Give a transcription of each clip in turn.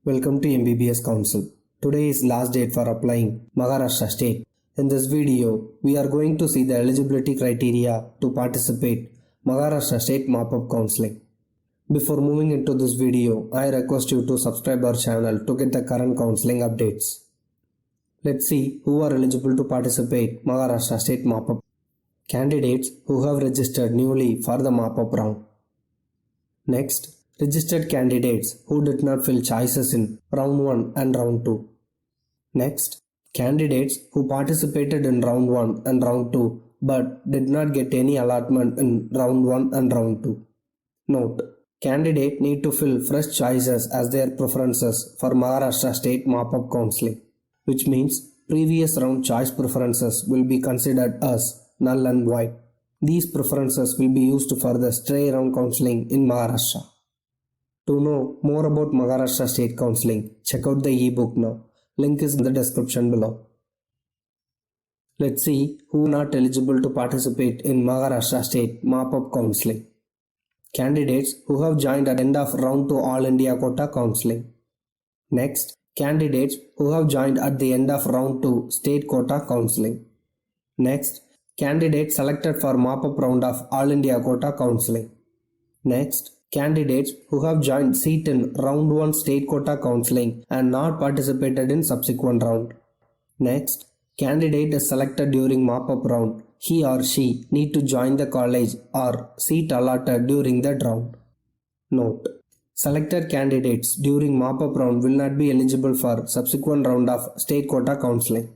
Welcome to MBBS Council. Today is last date for applying Maharashtra state. In this video, we are going to see the eligibility criteria to participate Maharashtra state Mop-Up counseling. Before moving into this video, I request you to subscribe our channel to get the current counseling updates. Let's see who are eligible to participate Maharashtra state Mop-Up. Candidates who have registered newly for the Mop-Up round. Next, registered candidates who did not fill choices in round 1 and round 2. Next, candidates who participated in round 1 and round 2 but did not get any allotment in round 1 and round 2. Note, candidate need to fill fresh choices as their preferences for Maharashtra state Mop-Up counseling, which means previous round choice preferences will be considered as null and void. These preferences will be used for the Stray round counseling in Maharashtra. To know more about Maharashtra State Counselling, check out the ebook now. Link is in the description below. Let's see who are not eligible to participate in Maharashtra State Mop-Up Counselling. Candidates who have joined at end of round 2 All India Quota Counselling. Next, candidates who have joined at the end of round 2 State Quota Counselling. Next, candidates selected for Mop-Up round of All India Quota Counselling. Next, candidates who have joined seat in round 1 state quota counseling and not participated in subsequent round. Next, candidate is selected during mop-up round. He or she need to join the college or seat allotted during that round. Note, selected candidates during mop-up round will not be eligible for subsequent round of state quota counseling.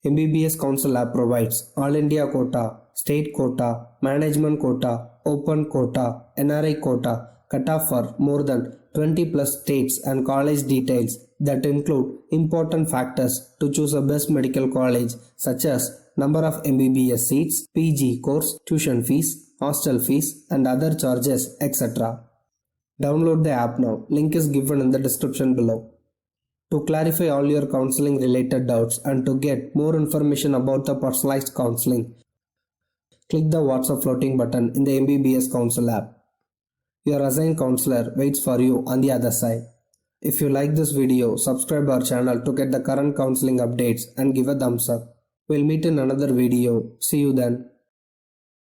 MBBSCouncil App provides All India Quota, State Quota, Management Quota, Open Quota, NRI Quota, cutoff for more than 20 plus states and college details that include important factors to choose a best medical college such as number of MBBS seats, PG course, tuition fees, hostel fees and other charges, etc. Download the app now. Link is given in the description below. To clarify all your counseling related doubts and to get more information about the personalized counseling, click the WhatsApp floating button in the MBBS Council app. Your assigned counselor waits for you on the other side. If you like this video, subscribe our channel to get the current counseling updates and give a thumbs up. We'll meet in another video. See you then.